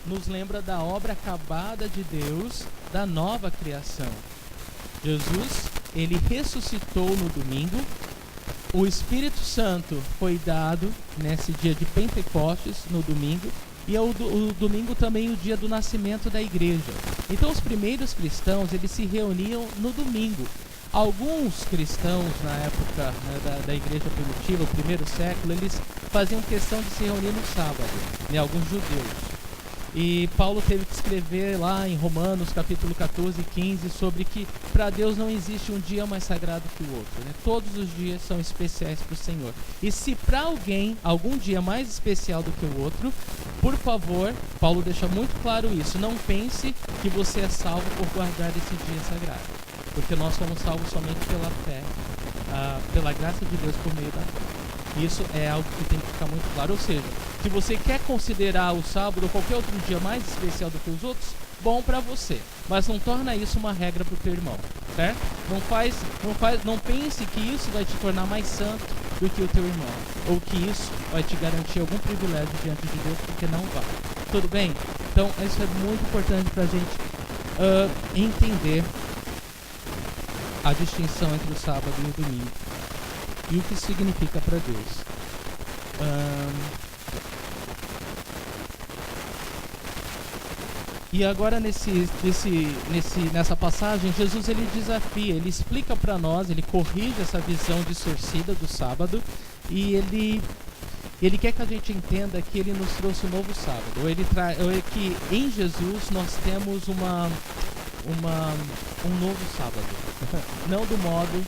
nos lembra da obra acabada de Deus, da nova criação. Jesus, ele ressuscitou no domingo. O Espírito Santo foi dado nesse dia de Pentecostes, no domingo. E o domingo também o dia do nascimento da igreja. Então os primeiros cristãos, eles se reuniam no domingo. Alguns cristãos na época, né, da igreja primitiva, o primeiro século, eles faziam questão de se reunir no sábado, né, alguns judeus. E Paulo teve que escrever lá em Romanos capítulo 14 e 15 sobre que para Deus não existe um dia mais sagrado que o outro, né? Todos os dias são especiais para o Senhor. E se para alguém, algum dia mais especial do que o outro, por favor, Paulo deixa muito claro isso, não pense que você é salvo por guardar esse dia sagrado, porque nós somos salvos somente pela fé, pela graça de Deus por meio da fé. Isso é algo que tem que ficar muito claro. Ou seja, se você quer considerar o sábado ou qualquer outro dia mais especial do que os outros, bom para você, mas não torna isso uma regra para o teu irmão, certo? Não pense que isso vai te tornar mais santo do que o teu irmão, ou que isso vai te garantir algum privilégio diante de Deus, porque não vai. Tudo bem? Então isso é muito importante para a gente entender a distinção entre o sábado e o domingo e o que significa para Deus. E agora nessa passagem, Jesus ele desafia, ele explica para nós, ele corrige essa visão distorcida do sábado e ele quer que a gente entenda que ele nos trouxe um novo sábado, ou que em Jesus nós temos um novo sábado. Não do modo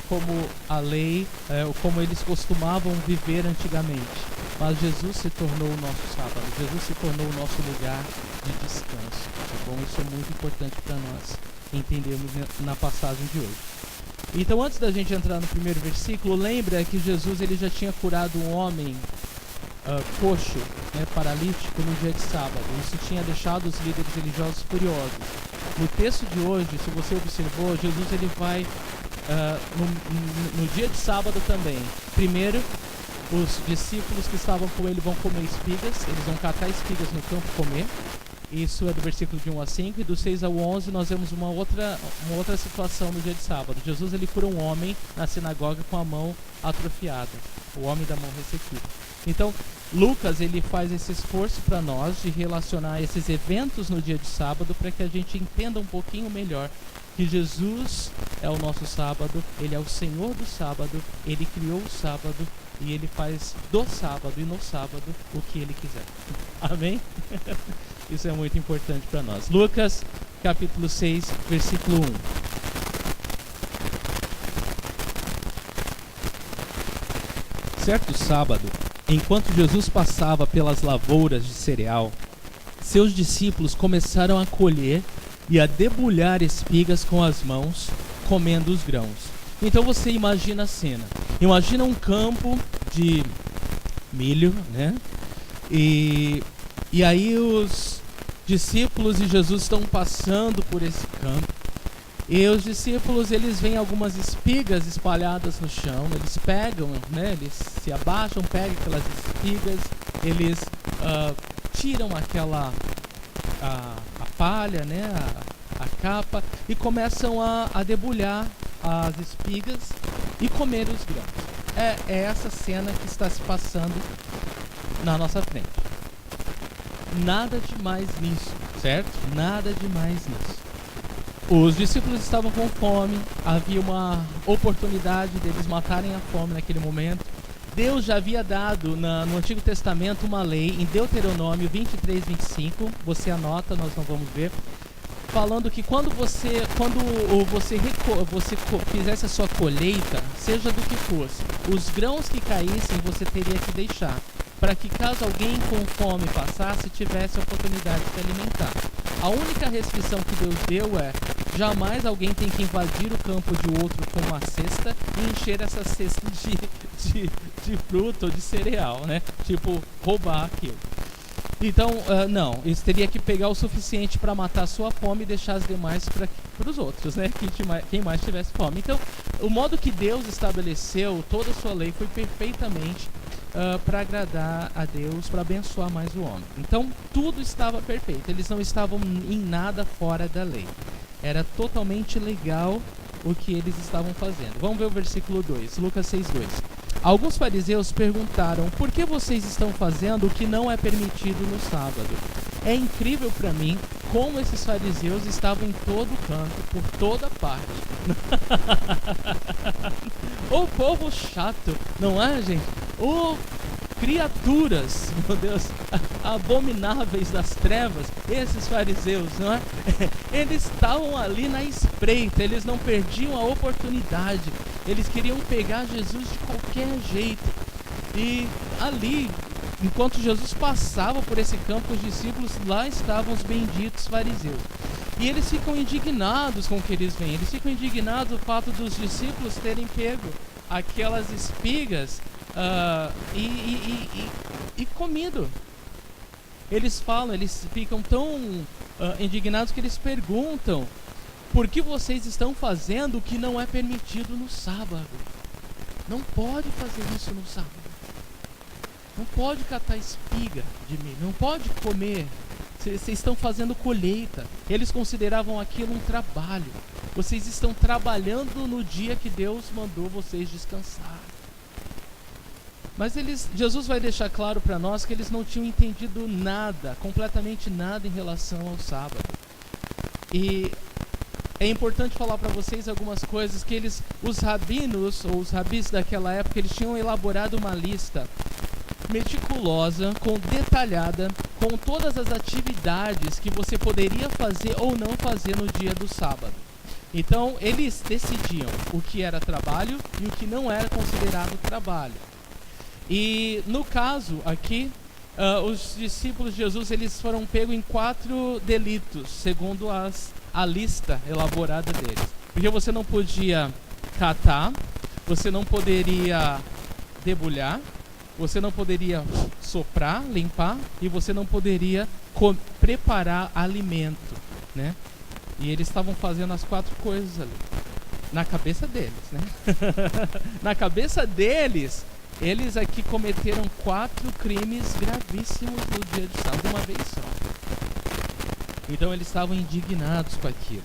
como a lei, ou como eles costumavam viver antigamente, mas Jesus se tornou o nosso sábado, Jesus se tornou o nosso lugar de descanso. Tá bom? Isso é muito importante para nós entendermos na passagem de hoje. Então, antes da gente entrar no primeiro versículo, lembra que Jesus ele já tinha curado um homem coxo, né, paralítico, no dia de sábado. Isso tinha deixado os líderes religiosos furiosos. No texto de hoje, se você observou, Jesus ele vai no dia de sábado também. Primeiro, os discípulos que estavam com ele vão comer espigas, eles vão catar espigas no campo e comer. Isso é do versículo de 1 a 5, e do 6 ao 11 nós vemos uma outra situação no dia de sábado. Jesus ele cura um homem na sinagoga com a mão atrofiada, o homem da mão ressequida. Então, Lucas ele faz esse esforço para nós de relacionar esses eventos no dia de sábado para que a gente entenda um pouquinho melhor que Jesus é o nosso sábado, ele é o Senhor do sábado, ele criou o sábado e ele faz do sábado e no sábado o que ele quiser. Amém? Isso é muito importante para nós. Lucas, capítulo 6, versículo 1. Certo sábado, enquanto Jesus passava pelas lavouras de cereal, seus discípulos começaram a colher e a debulhar espigas com as mãos, comendo os grãos. Então você imagina a cena. Imagina um campo de milho, né? E aí os discípulos de Jesus estão passando por esse campo. E os discípulos, eles veem algumas espigas espalhadas no chão. Eles pegam, né? Eles se abaixam, pegam aquelas espigas. Eles tiram aquela a palha, né? A capa, e começam a debulhar as espigas e comer os grãos. É essa cena que está se passando na nossa frente. Nada demais nisso, certo? Nada demais nisso. Os discípulos estavam com fome, havia uma oportunidade deles matarem a fome naquele momento. Deus já havia dado no Antigo Testamento uma lei, em Deuteronômio 23, 25, você anota, nós não vamos ver, falando que quando você fizesse a sua colheita, seja do que fosse, os grãos que caíssem você teria que deixar, para que caso alguém com fome passasse, tivesse a oportunidade de se alimentar. A única restrição que Deus deu é: jamais alguém tem que invadir o campo de outro com uma cesta e encher essa cesta de fruta ou de cereal, né? Tipo, roubar aquilo. Então, não, eles teriam que pegar o suficiente para matar a sua fome e deixar as demais para os outros, né? Quem mais tivesse fome. Então, o modo que Deus estabeleceu toda a sua lei foi perfeitamente para agradar a Deus, para abençoar mais o homem. Então tudo estava perfeito, eles não estavam em nada fora da lei. Era totalmente legal o que eles estavam fazendo. Vamos ver o versículo 2, Lucas 6:2. Alguns fariseus perguntaram: por que vocês estão fazendo o que não é permitido no sábado? É incrível para mim como esses fariseus estavam em todo canto, por toda parte. O povo chato, não é, gente? Criaturas, meu Deus, abomináveis das trevas, esses fariseus, não é? Eles estavam ali na espreita, eles não perdiam a oportunidade, eles queriam pegar Jesus de qualquer jeito. E ali, enquanto Jesus passava por esse campo, os discípulos, lá estavam os benditos fariseus. E eles ficam indignados com o que eles veem, eles ficam indignados do fato dos discípulos terem pego aquelas espigas e comido. Eles falam, eles ficam tão indignados que eles perguntam: por que vocês estão fazendo o que não é permitido no sábado? Não pode fazer isso no sábado. Não pode catar espiga de milho, não pode comer. Vocês estão fazendo colheita. Eles consideravam aquilo um trabalho. Vocês estão trabalhando no dia que Deus mandou vocês descansar. Mas Jesus vai deixar claro para nós que eles não tinham entendido nada, completamente nada em relação ao sábado. E é importante falar para vocês algumas coisas que os rabinos, ou os rabis daquela época, eles tinham elaborado uma lista meticulosa, detalhada, com todas as atividades que você poderia fazer ou não fazer no dia do sábado. Então, eles decidiam o que era trabalho e o que não era considerado trabalho. E no caso aqui, os discípulos de Jesus, eles foram pegos em 4 delitos, segundo a lista elaborada deles. Porque você não podia catar, você não poderia debulhar, você não poderia soprar, limpar, e você não poderia preparar alimento, né? E eles estavam fazendo as 4 coisas ali, na cabeça deles, né? Na cabeça deles, eles aqui cometeram 4 crimes gravíssimos no dia de sábado, de uma vez só. Então eles estavam indignados com aquilo.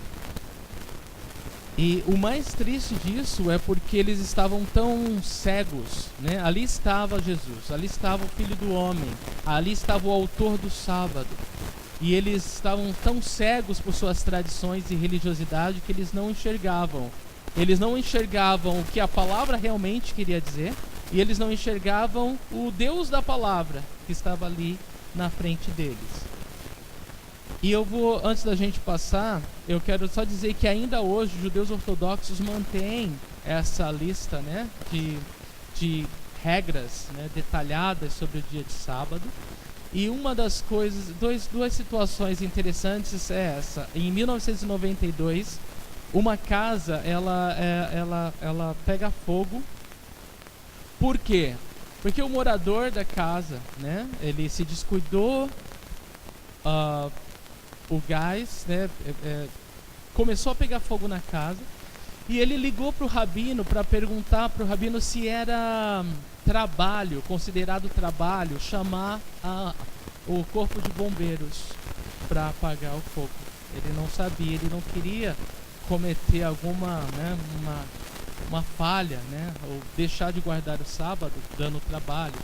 E o mais triste disso é porque eles estavam tão cegos, né? Ali estava Jesus, ali estava o Filho do Homem, ali estava o autor do sábado. E eles estavam tão cegos por suas tradições e religiosidade que eles não enxergavam. Eles não enxergavam o que a palavra realmente queria dizer, e eles não enxergavam o Deus da palavra que estava ali na frente deles. E eu vou, antes da gente passar, eu quero só dizer que ainda hoje os judeus ortodoxos mantêm essa lista, né, de regras, né, detalhadas sobre o dia de sábado. E uma das coisas, duas situações interessantes é essa. Em 1992, uma casa, ela pega fogo. Por quê? Porque o morador da casa, né, ele se descuidou, o gás, né, começou a pegar fogo na casa, e ele ligou para o rabino para perguntar para o rabino se era considerado trabalho, chamar o corpo de bombeiros para apagar o fogo. Ele não sabia, ele não queria cometer alguma, né, uma falha, né, ou deixar de guardar o sábado dando trabalho.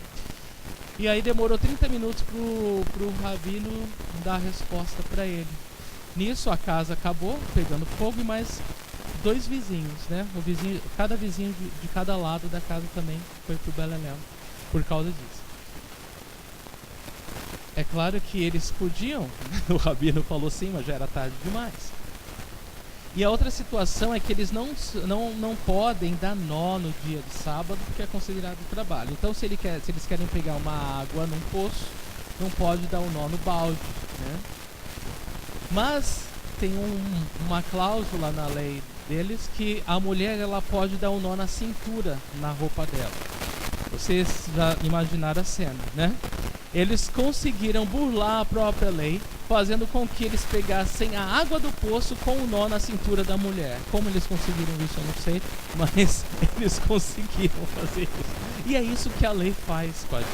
E aí demorou 30 minutos pro rabino dar a resposta para ele. Nisso a casa acabou pegando fogo, e mais 2 vizinhos, né? Cada vizinho de cada lado da casa também foi pro beleléu por causa disso. É claro que eles podiam, o rabino falou sim, mas já era tarde demais. E a outra situação é que eles não podem dar nó no dia de sábado, porque é considerado trabalho. Então se eles querem pegar uma água num poço, não pode dar um nó no balde, né? Mas tem uma cláusula na lei deles que a mulher, ela pode dar um nó na cintura, na roupa dela. Vocês já imaginaram a cena, né? Eles conseguiram burlar a própria lei, fazendo com que eles pegassem a água do poço com o nó na cintura da mulher. Como eles conseguiram isso, eu não sei, mas eles conseguiram fazer isso. E é isso que a lei faz com a gente.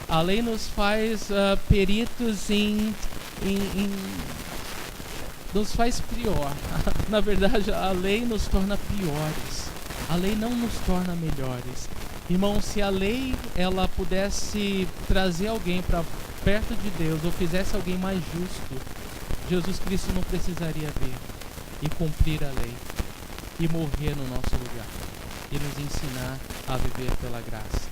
A lei nos faz peritos nos faz pior. Na verdade, a lei nos torna piores. A lei não nos torna melhores. Irmão, se a lei ela pudesse trazer alguém para perto de Deus ou fizesse alguém mais justo, Jesus Cristo não precisaria vir e cumprir a lei e morrer no nosso lugar e nos ensinar a viver pela graça.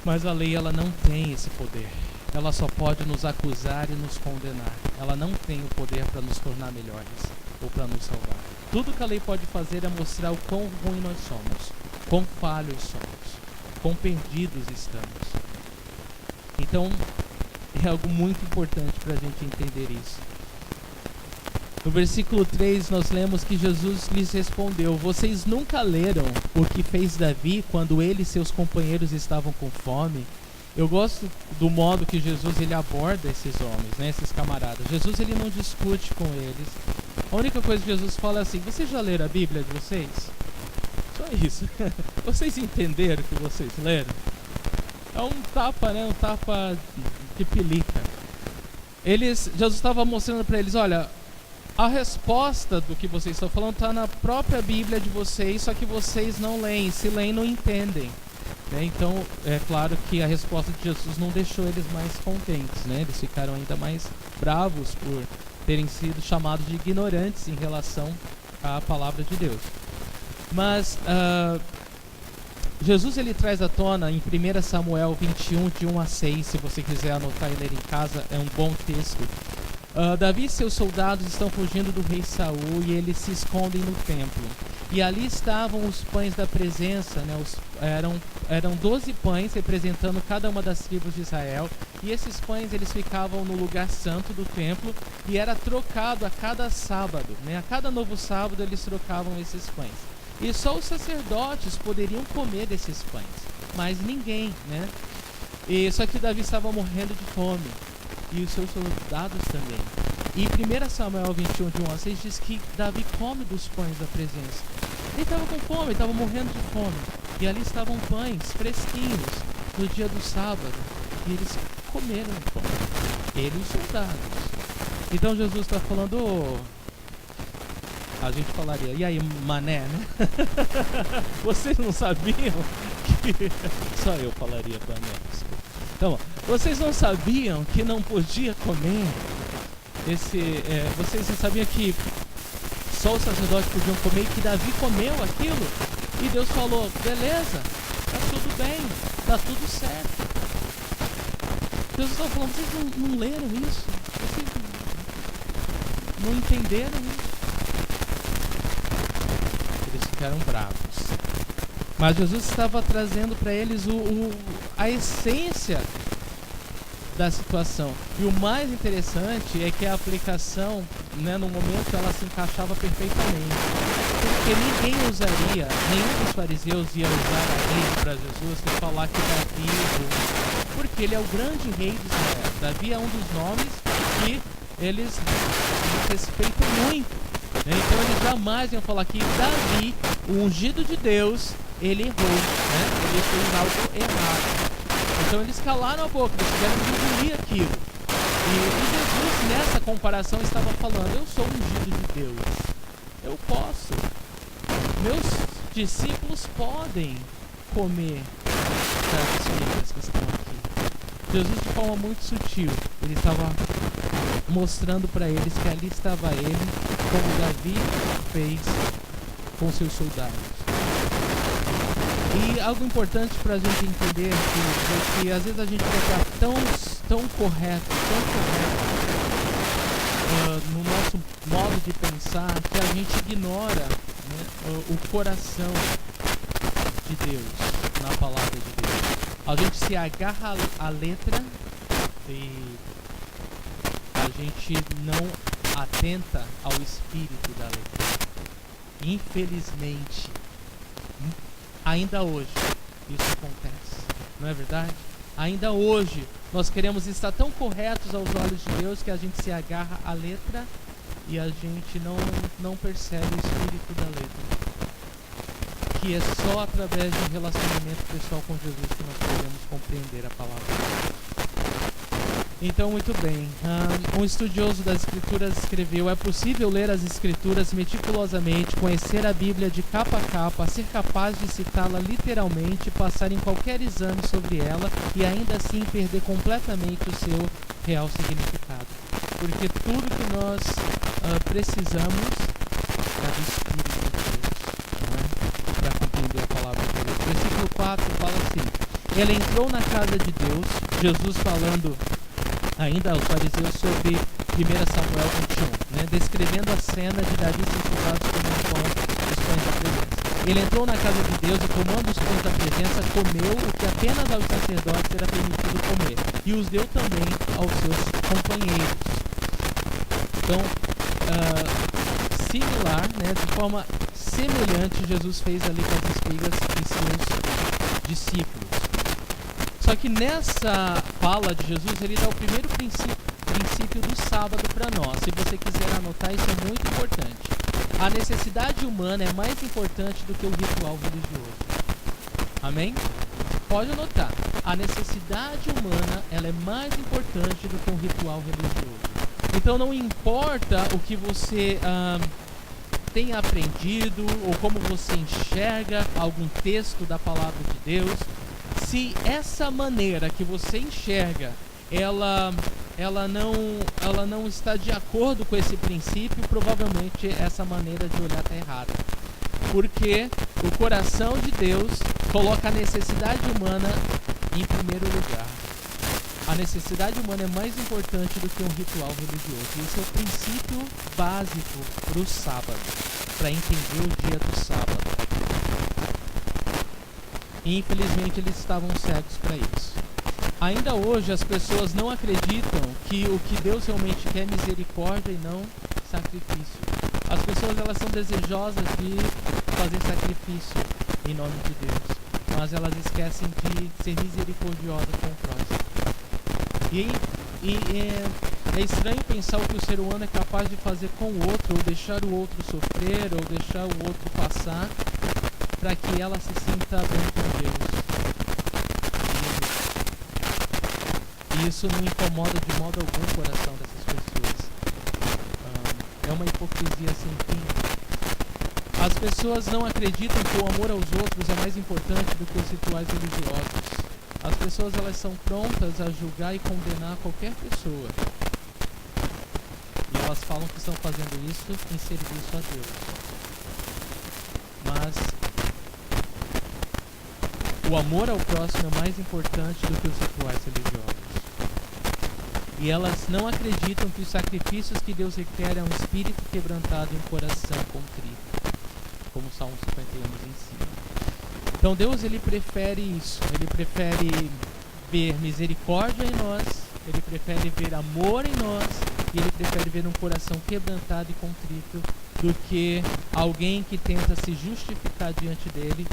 Mas a lei ela não tem esse poder. Ela só pode nos acusar e nos condenar. Ela não tem o poder para nos tornar melhores ou para nos salvar. Tudo que a lei pode fazer é mostrar o quão ruim nós somos, quão falhos somos, quão perdidos estamos. Então, é algo muito importante para a gente entender isso. No versículo 3 nós lemos que Jesus lhes respondeu: vocês nunca leram o que fez Davi quando ele e seus companheiros estavam com fome? Eu gosto do modo que Jesus ele aborda esses homens, né, esses camaradas. Jesus ele não discute com eles. A única coisa que Jesus fala é assim: vocês já leram a Bíblia de vocês? Só isso. Vocês entenderam o que vocês leram? É um tapa, né? Um tapa de pelica. Jesus estava mostrando para eles: olha, a resposta do que vocês estão falando está na própria Bíblia de vocês, só que vocês não leem. Se leem, não entendem. Né? Então, é claro que a resposta de Jesus não deixou eles mais contentes. Né? Eles ficaram ainda mais bravos por terem sido chamados de ignorantes em relação à palavra de Deus. Mas Jesus ele traz à tona em 1 Samuel 21, de 1 a 6, se você quiser anotar e ler em casa, é um bom texto. Davi e seus soldados estão fugindo do rei Saul e eles se escondem no templo. E ali estavam os pães da presença, né? Eram 12 pães representando cada uma das tribos de Israel. E esses pães eles ficavam no lugar santo do templo e era trocado a cada sábado, né? A cada novo sábado eles trocavam esses pães. E só os sacerdotes poderiam comer desses pães, mas ninguém, né? E só que Davi estava morrendo de fome e os seus soldados também. E 1 Samuel 21, de 1 a 6 diz que Davi come dos pães da presença. Ele estava com fome, ele estava morrendo de fome. E ali estavam pães fresquinhos no dia do sábado. E eles comeram o pão. Ele e os soldados. Então Jesus está falando... a gente falaria: e aí, mané, né? Vocês não sabiam que... Só eu falaria mané. Então, vocês não sabiam que não podia comer vocês não sabiam que só os sacerdotes podiam comer e que Davi comeu aquilo? E Deus falou: beleza, tá tudo bem, tá tudo certo. Deus está falando: vocês não leram isso? Vocês não entenderam isso? Eles ficaram bravos. Mas Jesus estava trazendo para eles a essência da situação. E o mais interessante é que a aplicação, né, no momento ela se encaixava perfeitamente. Porque nenhum dos fariseus ia usar a lei para Jesus e falar que Davi errou. Porque ele é o grande rei de Israel. Davi é um dos nomes que eles respeitam muito. Né? Então eles jamais iam falar que Davi, o ungido de Deus, ele errou, né? Ele fez algo errado. Então eles calaram a boca, eles tiveram de engolir aquilo. E Jesus nessa comparação estava falando: eu sou ungido de Deus, eu posso, meus discípulos podem comer das filhas que estão aqui. Jesus, de forma muito sutil, ele estava mostrando para eles que ali estava ele, como Davi fez com seus soldados. E algo importante para a gente entender é que às vezes a gente quer estar tão correto no nosso modo de pensar, que a gente ignora, né, o coração de Deus na palavra de Deus. A gente se agarra à letra e a gente não atenta ao espírito da letra. Infelizmente, ainda hoje isso acontece. Não é verdade? Ainda hoje, nós queremos estar tão corretos aos olhos de Deus que a gente se agarra à letra e a gente não percebe o espírito da letra. Que é só através de um relacionamento pessoal com Jesus que nós podemos compreender a palavra. Então, muito bem. Um estudioso das Escrituras escreveu: é possível ler as Escrituras meticulosamente, conhecer a Bíblia de capa a capa, ser capaz de citá-la literalmente, passar em qualquer exame sobre ela e ainda assim perder completamente o seu real significado. Porque tudo que nós precisamos é do Espírito de Deus, não é? Para compreender a palavra de Deus. Versículo 4 fala assim: ele entrou na casa de Deus, Jesus falando ainda aos fariseus sobre 1 Samuel 21, né? Descrevendo a cena de Davi ser julgado como um pão dos pães da presença. Ele entrou na casa de Deus e, tomando os pães da presença, comeu o que apenas aos sacerdotes era permitido comer, e os deu também aos seus companheiros. Então, similar, né? De forma semelhante, Jesus fez ali com as espigas de seus discípulos. Só que nessa fala de Jesus, ele dá o primeiro princípio do sábado para nós. Se você quiser anotar, isso é muito importante. A necessidade humana é mais importante do que o ritual religioso. Amém? Pode anotar. A necessidade humana, ela é mais importante do que um ritual religioso. Então não importa o que você tenha aprendido ou como você enxerga algum texto da palavra de Deus, se essa maneira que você enxerga, ela não está de acordo com esse princípio, provavelmente essa maneira de olhar está errada. Porque o coração de Deus coloca a necessidade humana em primeiro lugar. A necessidade humana é mais importante do que um ritual religioso. Esse é o princípio básico para o sábado, para entender o dia do sábado. E infelizmente eles estavam cegos para isso. Ainda hoje as pessoas não acreditam que o que Deus realmente quer é misericórdia e não sacrifício. As pessoas, elas são desejosas de fazer sacrifício em nome de Deus, mas elas esquecem de ser misericordiosas com o próximo. E é estranho pensar o que o ser humano é capaz de fazer com o outro, ou deixar o outro sofrer, ou deixar o outro passar, para que ela se sinta bem com Deus. E isso não incomoda de modo algum o coração dessas pessoas. É uma hipocrisia sem fim. As pessoas não acreditam que o amor aos outros é mais importante do que os rituais religiosos. As pessoas, elas são prontas a julgar e condenar qualquer pessoa. E elas falam que estão fazendo isso em serviço a Deus. Mas o amor ao próximo é mais importante do que os rituais religiosos. E elas não acreditam que os sacrifícios que Deus requer é um espírito quebrantado e um coração contrito, como o Salmo 51 nos ensina. Então Deus, ele prefere isso. Ele prefere ver misericórdia em nós, ele prefere ver amor em nós, e ele prefere ver um coração quebrantado e contrito do que alguém que tenta se justificar diante dele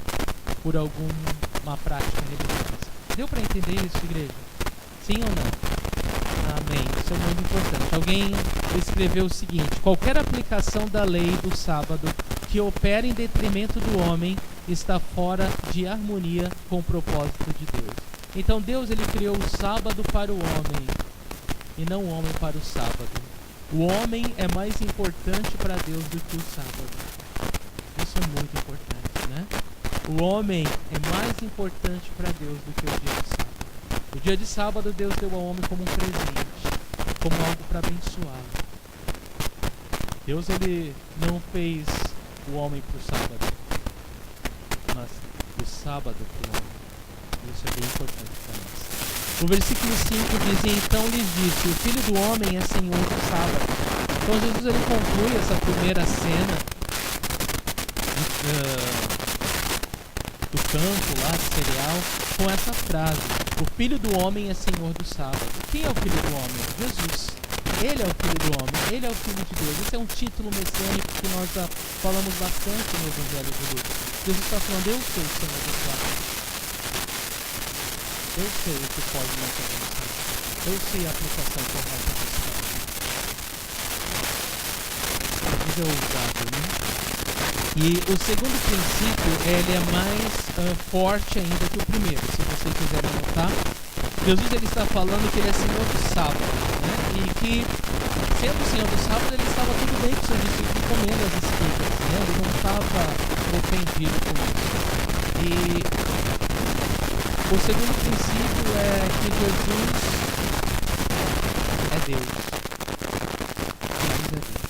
por alguma prática religiosa. Deu para entender isso, igreja? Sim ou não? Amém. Isso é muito importante. Alguém escreveu o seguinte: qualquer aplicação da lei do sábado que opera em detrimento do homem está fora de harmonia com o propósito de Deus. Então Deus, ele criou o sábado para o homem e não o homem para o sábado. O homem é mais importante para Deus do que o sábado. Isso é muito importante, né? O homem é mais importante para Deus do que o dia de sábado. O dia de sábado Deus deu ao homem como um presente, como algo para abençoá-lo. Deus, ele não fez o homem para o sábado, mas o sábado para o homem. Isso é bem importante para nós. O versículo 5 diz: e então lhes disse, o Filho do Homem é Senhor do sábado. Então Jesus, ele conclui essa primeira cena do campo lá, de cereal, com essa frase: o Filho do Homem é Senhor do sábado. Quem é o Filho do Homem? Jesus. Ele é o Filho do Homem, ele é o Filho de Deus. Esse é um título messiânico que nós já falamos bastante no Evangelho de Lucas. Jesus está falando: eu sou o Senhor do sábado. Eu sei o que pode me acontecer. Eu sei a aplicação correta desse caso. É ousado, né? E o segundo princípio, ele é mais forte ainda que o primeiro, se vocês quiserem notar. Jesus ele está falando que ele é Senhor do sábado, né? E que, sendo Senhor do sábado, ele estava tudo bem com seus discípulos comendo as espigas, né? Ele não estava ofendido com isso. E o segundo princípio é que Jesus é Deus. Jesus é Deus.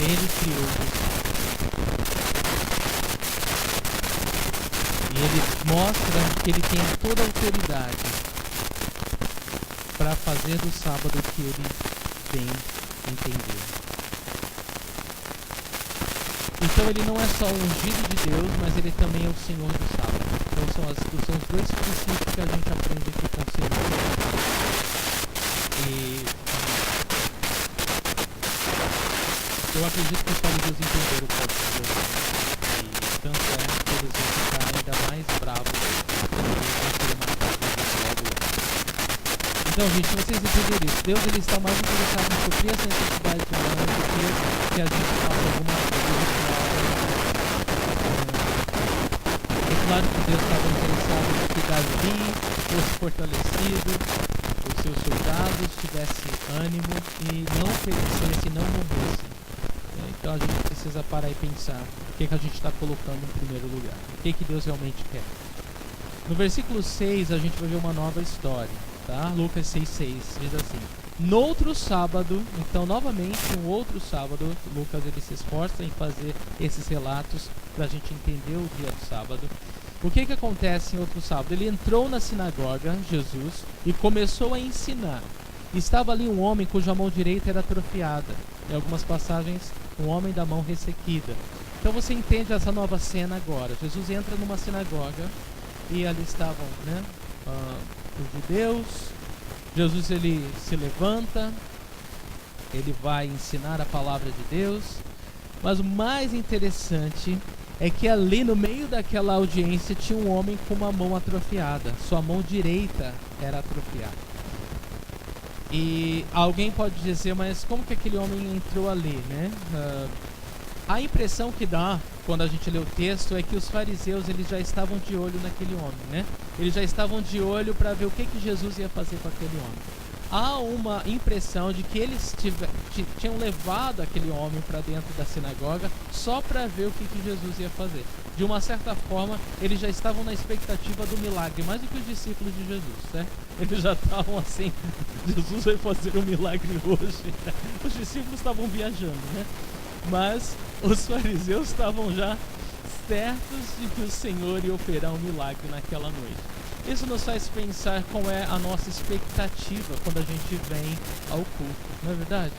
Ele criou isso. E ele mostra que ele tem toda a autoridade para fazer do sábado o que ele bem entender. Então ele não é só o ungido de Deus, mas ele também é o Senhor do sábado. Então são os dois princípios que a gente aprende aqui com o Senhor. E eu acredito que os fariseus entenderam o ponto de Deus. E tanto é que eles vão ficar ainda mais bravos quando eles vão querer matar Jesus logo. Então, gente, vocês entenderam isso. Deus ele está mais interessado em suprir essa necessidade humana do que a gente faça alguma coisa ritual. É claro que Deus estava interessado em que Davi fosse fortalecido, os seus soldados tivessem ânimo e não perecesse, não morresse. Então a gente precisa parar e pensar o que a gente está colocando em primeiro lugar, o que Deus realmente quer. No versículo 6 a gente vai ver uma nova história, tá? Lucas 6,6 diz assim: noutro sábado, então novamente um outro sábado, Lucas ele se esforça em fazer esses relatos para a gente entender o dia do sábado. O que acontece em outro sábado? Ele entrou na sinagoga, Jesus, e começou a ensinar. Estava ali um homem cuja mão direita era atrofiada. Em algumas passagens, um homem da mão ressequida. Então você entende essa nova cena agora. Jesus entra numa sinagoga e ali estavam, os judeus. Jesus ele se levanta, ele vai ensinar a palavra de Deus. Mas o mais interessante é que ali no meio daquela audiência tinha um homem com uma mão atrofiada. Sua mão direita era atrofiada. E alguém pode dizer, mas como que aquele homem entrou ali, né? A impressão que dá quando a gente lê o texto é que os fariseus eles já estavam de olho naquele homem, né? Eles já estavam de olho para ver o que Jesus ia fazer com aquele homem. Há uma impressão de que eles tinham levado aquele homem para dentro da sinagoga só para ver o que Jesus ia fazer. De uma certa forma, eles já estavam na expectativa do milagre, mais do que os discípulos de Jesus, certo? Eles já estavam assim, Jesus vai fazer um milagre hoje. Os discípulos estavam viajando, né? Mas os fariseus estavam já certos de que o Senhor ia operar um milagre naquela noite. Isso nos faz pensar qual é a nossa expectativa quando a gente vem ao culto, não é verdade?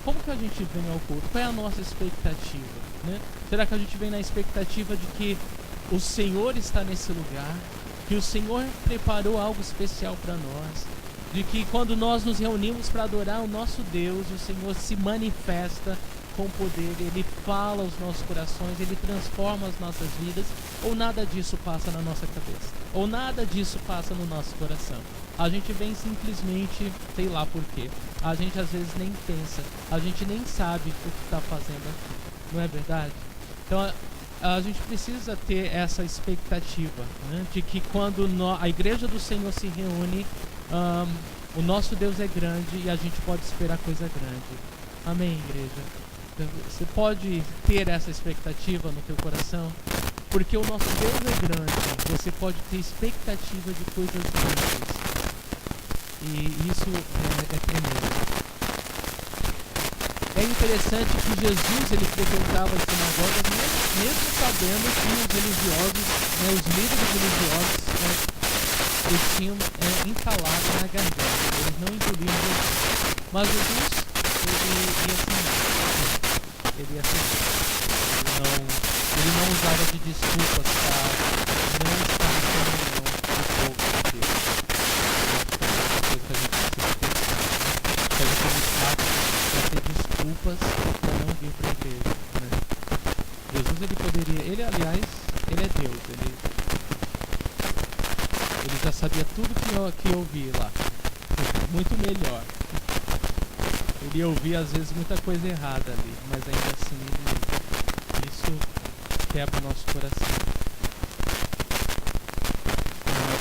Como que a gente vem ao culto? Qual é a nossa expectativa, né? Será que a gente vem na expectativa de que o Senhor está nesse lugar, que o Senhor preparou algo especial para nós, de que quando nós nos reunimos para adorar o nosso Deus, o Senhor se manifesta com poder, Ele fala aos nossos corações, Ele transforma as nossas vidas, ou nada disso passa na nossa cabeça, ou nada disso passa no nosso coração? A gente vem simplesmente, sei lá por quê, a gente às vezes nem pensa, a gente nem sabe o que está fazendo aqui, não é verdade? Então a gente precisa ter essa expectativa, né, de que quando a igreja do Senhor se reúne, o nosso Deus é grande e a gente pode esperar coisa grande. Amém, igreja? Você pode ter essa expectativa no teu coração, porque o nosso Deus é grande. Você pode ter expectativa de coisas grandes, e isso é tremendo. É interessante que Jesus ele frequentava as sinagogas mesmo sabendo que os religiosos, os líderes religiosos, eles tinham entalado na garganta, eles não engoliam Jesus. Mas Jesus ele ia ensinar. Ele não usava de desculpas para não estar em comunhão com o povo de Deus. É uma coisa que a gente precisa pensar, né? Que a gente não sabe para ter desculpas para não vir para a igreja, né? Jesus ele poderia, ele aliás, ele é Deus, ele já sabia tudo que eu ouvi lá. Muito melhor. Ele ouvia às vezes muita coisa errada ali, mas ainda assim isso quebra o nosso coração.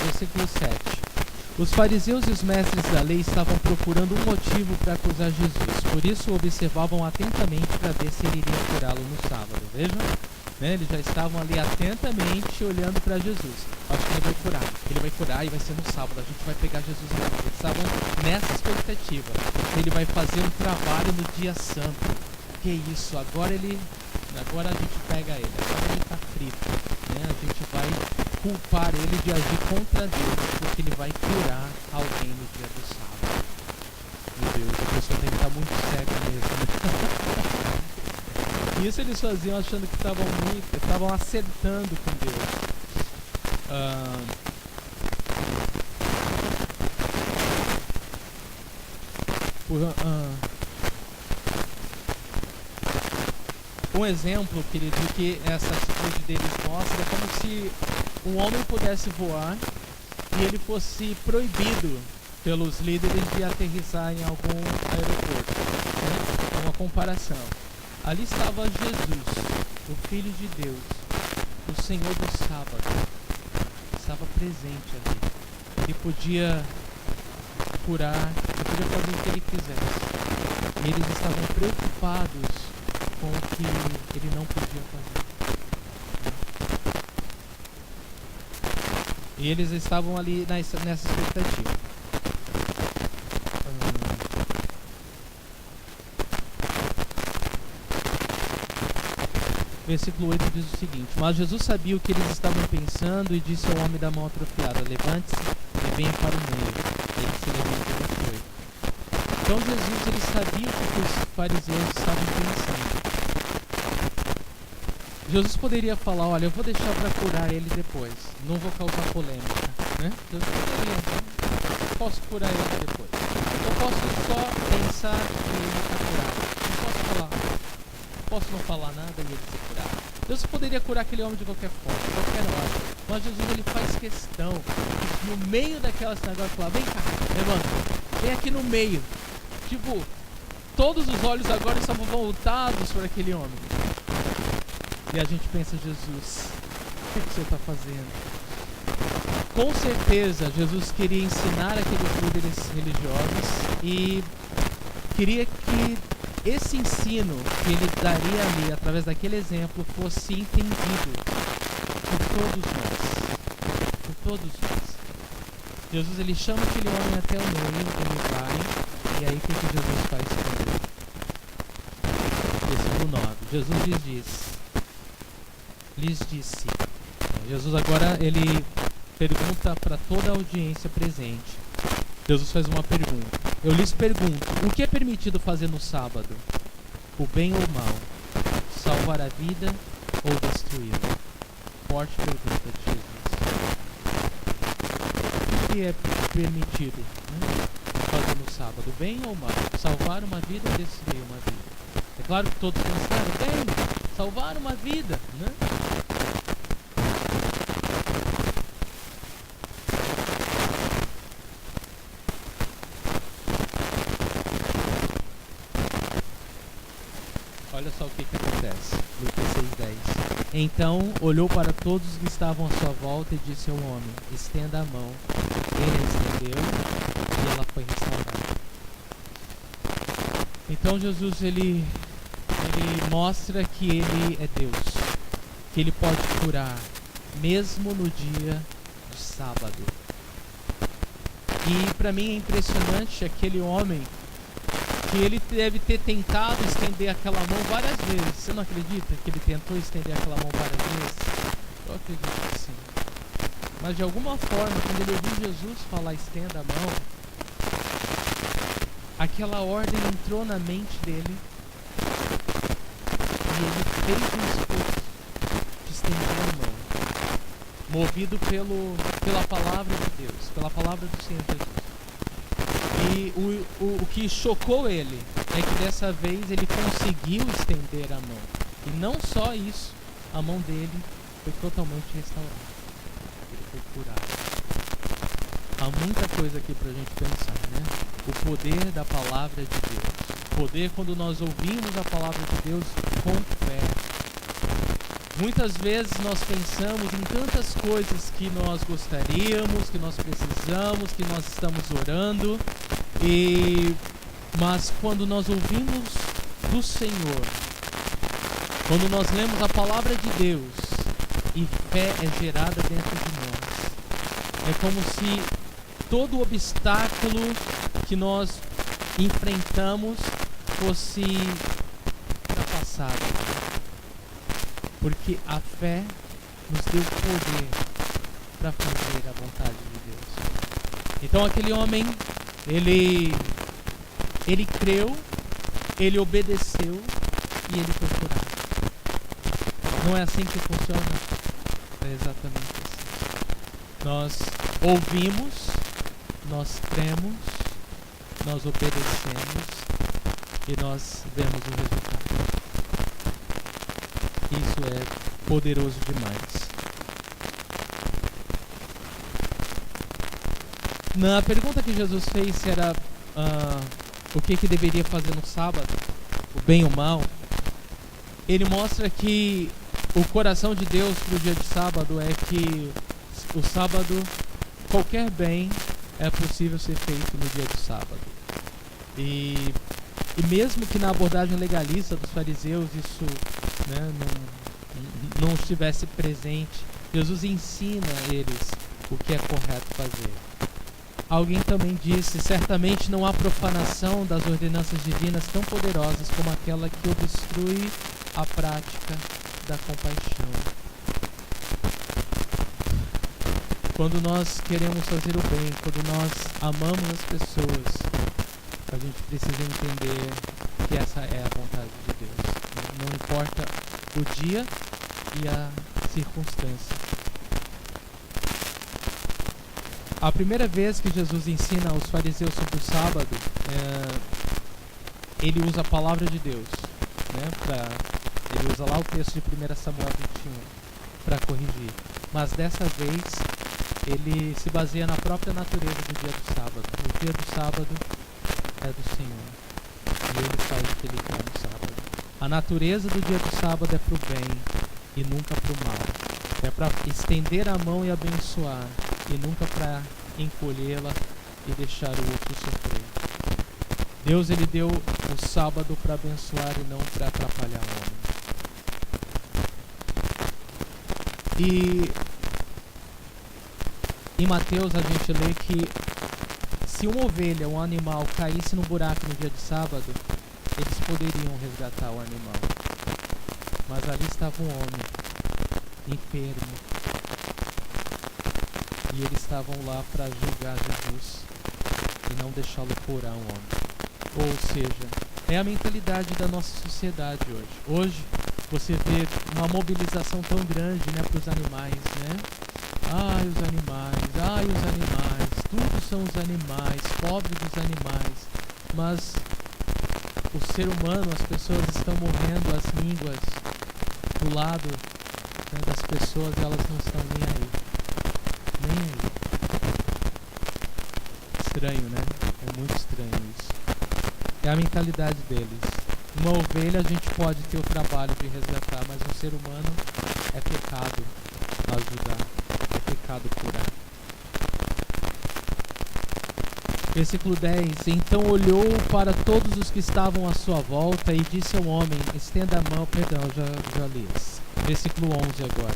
Versículo 7. Os fariseus e os mestres da lei estavam procurando um motivo para acusar Jesus. Por isso observavam atentamente para ver se ele iria curá-lo no sábado. Vejam, né? Eles já estavam ali atentamente olhando para Jesus. Acho que ele vai curar e vai ser no sábado. A gente vai pegar Jesus lá. Eles estavam nessa expectativa. Ele vai fazer um trabalho no dia santo. Que isso? Agora a gente pega ele. Agora ele está frito. Né? A gente vai culpar ele de agir contra Deus, porque ele vai curar alguém no dia do sábado. Meu Deus, a pessoa tem que estar muito cega mesmo. Isso eles faziam achando que estavam acertando com Deus. Um exemplo, querido, que essa atitude deles mostra é como se um homem pudesse voar e ele fosse proibido pelos líderes de aterrissar em algum aeroporto. Né? É uma comparação. Ali estava Jesus, o Filho de Deus, o Senhor do sábado. Estava presente ali. Ele podia curar, ele podia fazer o que ele quisesse. E eles estavam preocupados com o que ele não podia fazer. E eles estavam ali nessa expectativa. Versículo 8 diz o seguinte: Mas Jesus sabia o que eles estavam pensando e disse ao homem da mão atrofiada: Levante-se e venha para o meio. Ele se levantou e foi. Então Jesus ele sabia o que os fariseus estavam pensando. Jesus poderia falar: olha, eu vou deixar para curar ele depois, não vou causar polêmica, né? Jesus poderia, então, posso curar ele depois. Eu posso só pensar que ele está curado. Não posso falar, posso não falar nada e ele ser curado. Deus poderia curar aquele homem de qualquer forma, de qualquer hora. Mas Jesus ele faz questão de, no meio daquela sinagoga, falar: vem cá, levanta, vem aqui no meio. Tipo, todos os olhos agora estavam voltados para aquele homem. E a gente pensa: Jesus, o que você está fazendo? Com certeza, Jesus queria ensinar aqueles líderes religiosos e queria que esse ensino que ele daria ali, através daquele exemplo, fosse entendido por todos nós. Por todos nós. Jesus, ele chama aquele homem até o meio, ele vai, e aí o que Jesus faz com ele? Versículo 9. Jesus lhes disse. Jesus agora, ele pergunta para toda a audiência presente. Jesus faz uma pergunta. Eu lhes pergunto: o que é permitido fazer no sábado? O bem ou o mal? Salvar a vida ou destruí-la? Forte pergunta de Jesus. O que é permitido, né, fazer no sábado? O bem ou o mal? Salvar uma vida ou destruir uma vida? É claro que todos pensaram: bem, salvar uma vida, né? Olha só o que acontece. Lucas 6:10. Então olhou para todos que estavam à sua volta e disse ao homem: estenda a mão. Ele a estendeu e ela foi restaurada. Então Jesus ele mostra que ele é Deus, que ele pode curar mesmo no dia de sábado. E para mim é impressionante aquele homem, que ele deve ter tentado estender aquela mão várias vezes. Você não acredita que ele tentou estender aquela mão várias vezes? Eu acredito que sim. Mas de alguma forma, quando ele ouviu Jesus falar estenda a mão, aquela ordem entrou na mente dele e ele fez um esforço de estender a mão, movido pela palavra de Deus, pela palavra do Senhor Jesus. E o que chocou ele é que dessa vez ele conseguiu estender a mão. E não só isso, a mão dele foi totalmente restaurada. Ele foi curado. há muita coisa aqui para a gente pensar, né? O poder da palavra de Deus. O poder quando nós ouvimos a palavra de Deus com fé. Muitas vezes nós pensamos em tantas coisas que nós gostaríamos, que nós precisamos, que nós estamos orando, mas quando nós ouvimos do Senhor, quando nós lemos a palavra de Deus e fé é gerada dentro de nós, é como se todo obstáculo que nós enfrentamos fosse ultrapassado. Porque a fé nos deu poder para fazer a vontade de Deus. Então aquele homem, ele creu, ele obedeceu e ele foi curado. Não é assim que funciona? É exatamente assim. Nós ouvimos, nós cremos, nós obedecemos e nós vemos o resultado. Isso é poderoso demais. Na pergunta que Jesus fez se era o que deveria fazer no sábado, o bem ou o mal, ele mostra que o coração de Deus para o dia de sábado é que o sábado, qualquer bem é possível ser feito no dia de sábado. E mesmo que na abordagem legalista dos fariseus isso, né, não estivesse presente, Jesus ensina a eles o que é correto fazer. Alguém também disse: certamente não há profanação das ordenanças divinas tão poderosas como aquela que obstrui a prática da compaixão. Quando nós queremos fazer o bem, quando nós amamos as pessoas, a gente precisa entender que essa é a vontade de Deus. Não importa o dia e a circunstância. A primeira vez que Jesus ensina aos fariseus sobre o sábado, ele usa a palavra de Deus, né, ele usa lá o texto de 1 Samuel 21 para corrigir. Mas dessa vez ele se baseia na própria natureza do dia do sábado. O dia do sábado é do Senhor e ele faz o que ele quer no sábado. A natureza do dia do sábado é para o bem e nunca para o mal. É para estender a mão e abençoar e nunca para encolhê-la e deixar o outro sofrer. Deus, ele deu o sábado para abençoar e não para atrapalhar o homem. E em Mateus a gente lê que se uma ovelha, um animal, caísse no buraco no dia de sábado, eles poderiam resgatar o animal. Mas ali estava um homem enfermo e eles estavam lá para julgar Jesus e não deixá-lo curar um homem. Ou seja, é a mentalidade da nossa sociedade hoje. Hoje você vê uma mobilização tão grande, né, para os animais, né? Ai, os animais, tudo são os animais, pobre dos animais. Mas o ser humano, as pessoas estão morrendo, as línguas do lado, né, das pessoas, elas não estão nem aí. Nem aí. Estranho, né? É muito estranho isso. É a mentalidade deles. Uma ovelha a gente pode ter o trabalho de resgatar, mas um ser humano é pecado ajudar, é pecado curar. Versículo 10: então olhou para todos os que estavam à sua volta e disse ao homem: estenda a mão. Perdão, já li esse. Versículo 11 agora.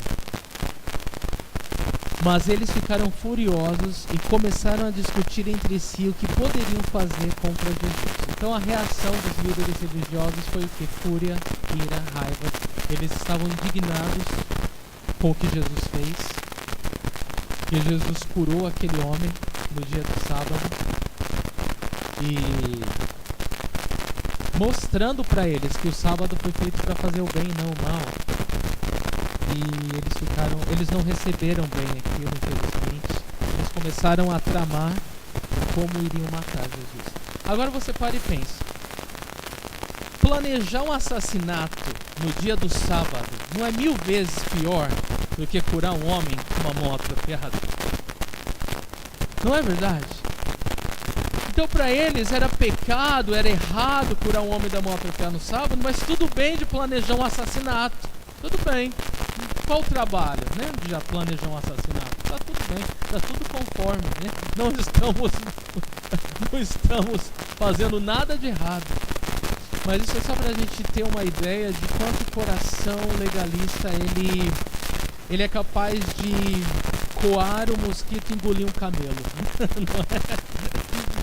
Mas eles ficaram furiosos e começaram a discutir entre si o que poderiam fazer contra Jesus. Então a reação dos líderes religiosos foi o que? Fúria, ira, raiva. Eles estavam indignados com o que Jesus fez. Que Jesus curou aquele homem no dia do sábado. E mostrando para eles que o sábado foi feito para fazer o bem e não o mal. E eles não receberam bem aquilo, infelizmente. Eles começaram a tramar como iriam matar Jesus. Agora você para e pensa. Planejar um assassinato no dia do sábado não é 1000 vezes pior do que curar um homem com uma mão apropriada? Não é verdade? Então para eles era pecado, era errado curar um homem da mão atrofiada no sábado, mas tudo bem de planejar um assassinato. Tudo bem. Qual o trabalho, né? De já planejar um assassinato? Está tudo bem, está tudo conforme, né? Não estamos fazendo nada de errado. Mas isso é só para a gente ter uma ideia de quanto o coração legalista ele é capaz de coar o mosquito e engolir um camelo. Não é?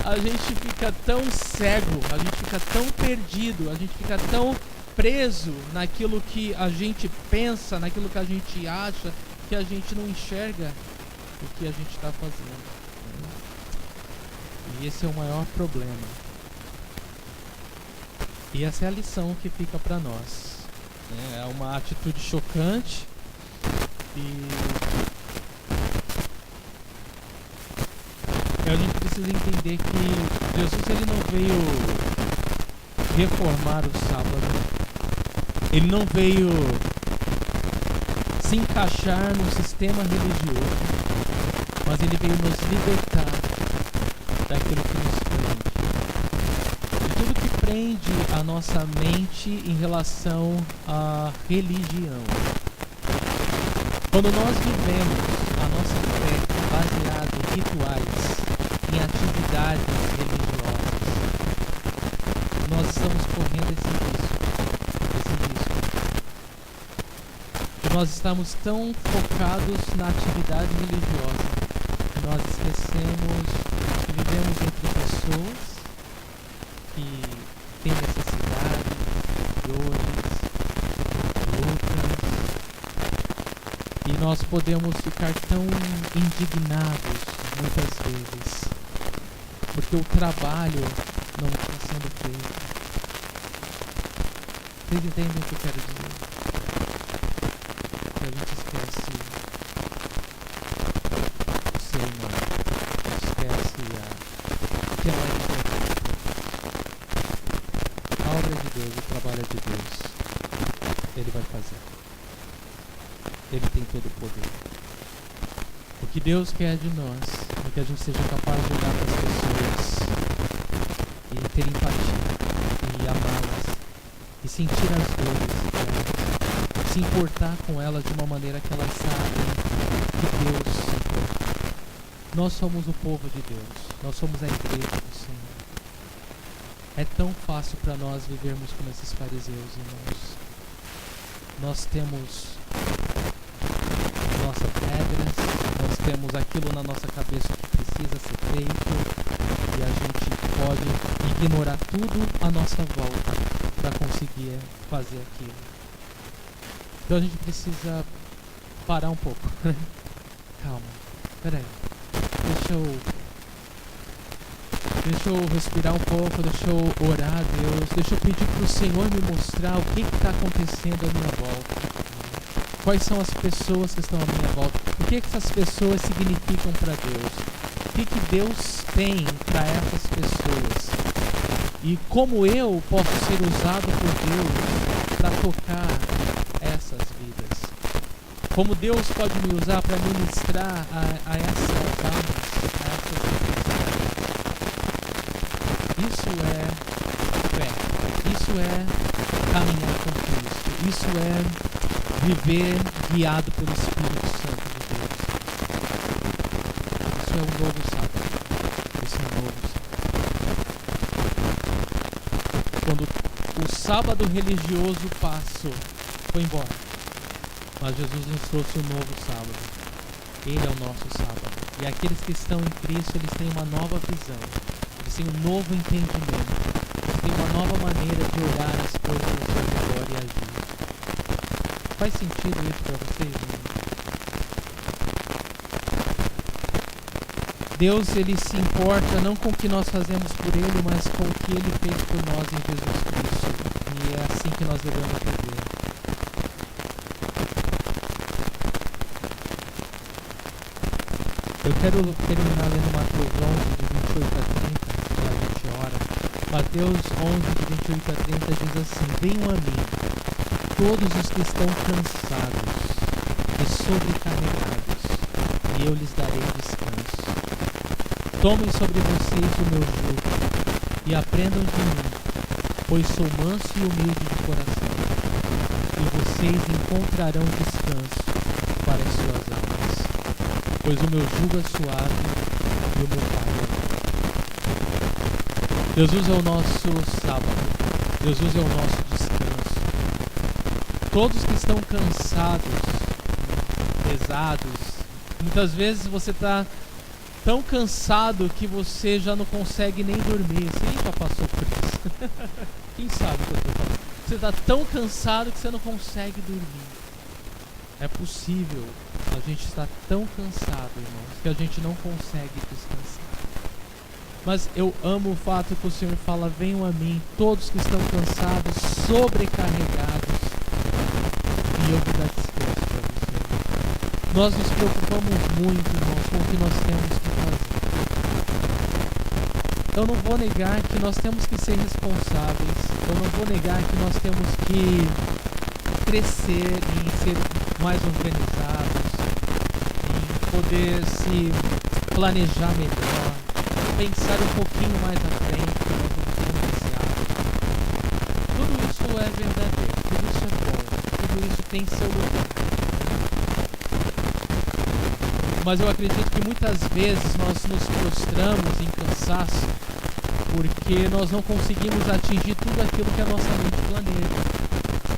A gente fica tão cego, a gente fica tão perdido, a gente fica tão preso naquilo que a gente pensa, naquilo que a gente acha, que a gente não enxerga o que a gente está fazendo. E esse é o maior problema. E essa é a lição que fica para nós. É uma atitude chocante e a gente precisa entender que Jesus ele não veio reformar o sábado. Ele não veio se encaixar num sistema religioso, mas ele veio nos libertar daquilo que nos prende. De tudo que prende a nossa mente em relação à religião. Quando nós vivemos a nossa fé baseada em rituais, em atividades religiosas, nós estamos correndo esse risco. Nós estamos tão focados na atividade religiosa que nós esquecemos que vivemos entre pessoas que têm necessidade, dores, lutas, e nós podemos ficar tão indignados muitas vezes porque o trabalho não está sendo feito. Vocês entendem o que eu quero dizer? A gente esquece o ser humano, esquece o que é mais importante. A obra de Deus, o trabalho de Deus, Ele vai fazer. Ele tem todo o poder. O que Deus quer de nós é que a gente seja capaz de olhar para as pessoas e ter empatia e amá-las e sentir as dores delas. Se importar com elas de uma maneira que elas sabem que Deus se importa. Nós somos o povo de Deus. Nós somos a igreja do Senhor. É tão fácil para nós vivermos como esses fariseus, irmãos. Nós temos nossas regras, nós temos aquilo na nossa cabeça que precisa ser feito e a gente pode ignorar tudo à nossa volta para conseguir fazer aquilo. Então a gente precisa parar um pouco. Calma, peraí. Deixa eu respirar um pouco, deixa eu orar a Deus, deixa eu pedir para o Senhor me mostrar o que está acontecendo à minha volta. Quais são as pessoas que estão à minha volta? O que essas pessoas significam para Deus? O que Deus tem para essas pessoas? E como eu posso ser usado por Deus para tocar essas vidas? Como Deus pode me usar para ministrar a essas almas, a essas vidas? Isso é fé, isso é caminhar com Cristo, isso é viver guiado pelo Espírito Santo de Deus. Isso é um novo sábado, isso é um novo sábado. Quando o sábado religioso passou, foi embora, mas Jesus nos trouxe um novo sábado. Ele é o nosso sábado. E aqueles que estão em Cristo, eles têm uma nova visão, eles têm um novo entendimento, eles têm uma nova maneira de olhar as coisas ao seu redor e agir. Faz sentido isso para vocês, né? Deus, ele se importa não com o que nós fazemos por Ele, mas com o que Ele fez por nós em Jesus Cristo. E é assim que nós devemos viver. Eu quero terminar lendo Mateus 11, de 28 a 30, que a gente ora. Mateus 11, de 28 a 30 diz assim: venham a mim, todos os que estão cansados e sobrecarregados, e eu lhes darei descanso. Tomem sobre vocês o meu jugo e aprendam de mim, pois sou manso e humilde de coração, e vocês encontrarão descanso para as suas almas, pois o meu jugo é suave e o meu fardo é leve. Jesus é o nosso sábado, Jesus é o nosso descanso. Todos que estão cansados, pesados, muitas vezes você está tão cansado que você já não consegue nem dormir. Você já passou por isso? Quem sabe o que eu estou falando? Você está tão cansado que você não consegue dormir. É possível a gente estar tão cansado, irmãos, que a gente não consegue descansar. Mas eu amo o fato que o Senhor fala: venham a mim, todos que estão cansados, sobrecarregados, e eu vou dar descanso para vocês. Nós nos preocupamos muito, irmãos, com o que nós temos que fazer. Eu não vou negar que nós temos que ser responsáveis. Eu não vou negar que nós temos que crescer em ser mais organizados, em poder se planejar melhor, pensar um pouquinho mais à frente que nós vamos iniciar. Tudo isso é verdadeiro, tudo isso é bom, tudo isso tem seu lugar. Mas eu acredito que muitas vezes nós nos frustramos em cansaço porque nós não conseguimos atingir tudo aquilo que a nossa mente planeja.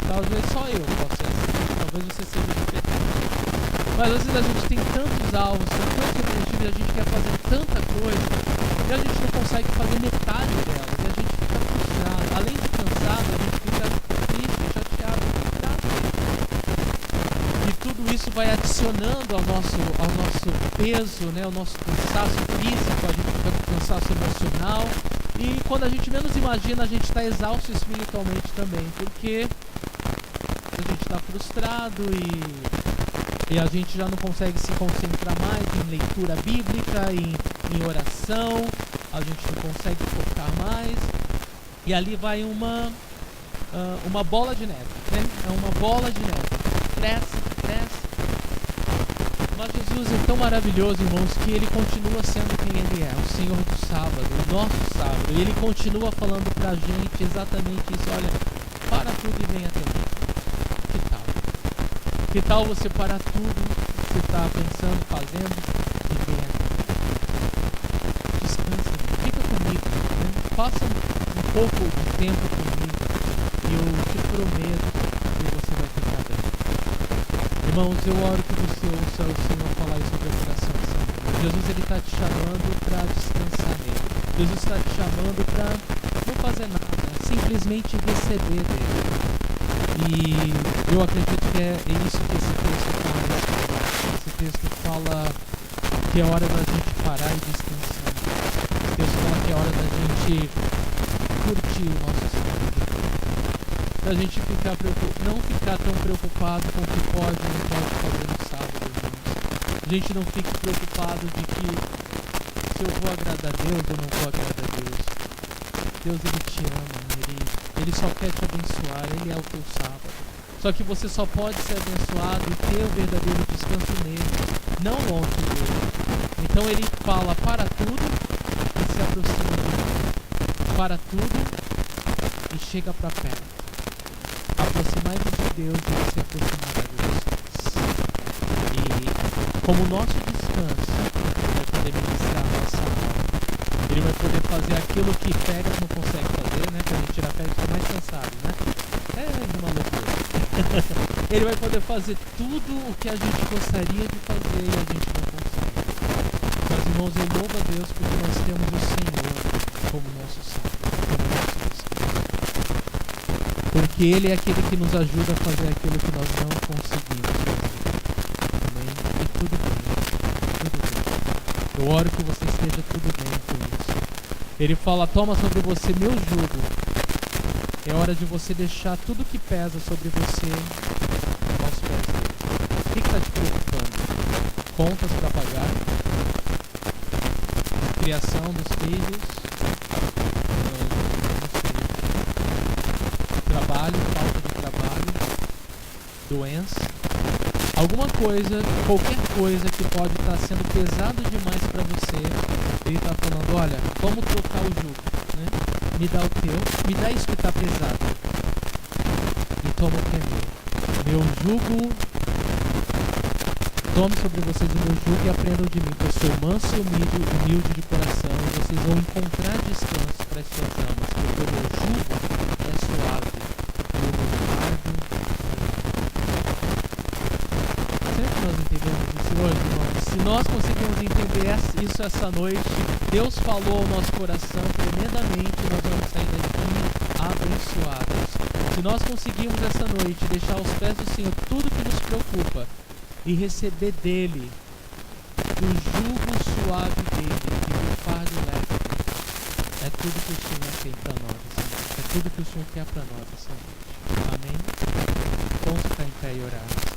Talvez só eu possa ser assim, talvez você seja diferente. Mas às vezes a gente tem tantos alvos, tantos objetivos, e a gente quer fazer tanta coisa e a gente não consegue fazer metade delas, e a gente fica frustrado. Além de cansado, a gente fica triste, chateado, frustrado. E tudo isso vai adicionando ao nosso peso, né, ao nosso cansaço físico, a gente fica com cansaço emocional. E quando a gente menos imagina, a gente está exausto espiritualmente também, porque a gente está frustrado e a gente já não consegue se concentrar mais em leitura bíblica, em oração, a gente não consegue focar mais, e ali vai uma bola de neve, né? É uma bola de neve, cresce. Mas Jesus é tão maravilhoso, irmãos, que Ele continua sendo quem Ele é, o Senhor do sábado, o nosso sábado, e Ele continua falando pra gente exatamente isso: olha, para tudo e vem até mim. Que tal você parar tudo que você está pensando, fazendo, e vem aqui? Descansa, fica comigo, né? Passa um pouco de tempo comigo e eu te prometo que você vai ficar bem. Irmãos, eu oro que você ouça o Senhor falar isso no teu coração. Jesus, Ele está te chamando para descansar nele. Jesus está te chamando para não fazer nada, simplesmente receber dele. E eu acredito que é isso que esse texto fala. Esse texto fala que é hora da gente parar e descansar. Esse texto fala que é hora da gente curtir o nosso sábado. Da gente não ficar tão preocupado com o que pode ou não pode fazer no sábado, irmãos. A gente não fique preocupado de que se eu vou agradar a Deus ou não vou agradar a Deus. Deus, Ele te ama, Ele só quer te abençoar, Ele é o teu sábado. Só que você só pode ser abençoado e ter o verdadeiro descanso nele, não longe dele. Então Ele fala: para tudo e se aproxima de mim. Para tudo e chega para perto. Aproximai-vos de Deus e Ele se aproximará de vocês. E como nosso descanso, Ele vai poder ministrar a nossa alma. Ele vai poder fazer aquilo que férias não consegue fazer, né? Quando a gente tira férias, fica mais cansado, né? É uma loucura. Ele vai poder fazer tudo o que a gente gostaria de fazer e a gente não consegue. Mas, irmãos, eu louvo a Deus porque nós temos o Senhor como nosso sábado, como nosso descanso. Porque Ele é aquele que nos ajuda a fazer aquilo que nós não conseguimos fazer. Amém? E tudo bem. Tudo bem. Eu oro que você esteja tudo bem com isso. Ele fala: toma sobre você meu jugo. É hora de você deixar tudo que pesa sobre você aos pés dele. O que está te preocupando? Contas para pagar? Criação dos filhos? Não sei. Trabalho, falta de trabalho? Doença? alguma coisa, qualquer coisa que pode estar sendo pesado demais para você, ele está falando, olha, vamos trocar o jugo, né? Me dá o teu, me dá isso que está pesado e toma o que é meu. Meu jugo, tome sobre vocês o meu jugo e aprendam de mim, pois sou manso e humilde de coração, e vocês vão encontrar descanso para as suas almas, porque o meu jugo é suave e o meu fardo é leve. Será que nós entendemos isso hoje, irmãos? Se nós conseguimos entender isso essa noite, Deus falou ao nosso coração tremendamente, nós vamos sair daqui abençoados. Se nós conseguimos essa noite deixar aos pés do Senhor tudo que nos preocupa e receber dele o jugo suave dele e o fardo leve, é tudo que o Senhor tem para nós, é tudo que o Senhor quer para nós essa noite. Amém? Vamos ficar em pé e orar.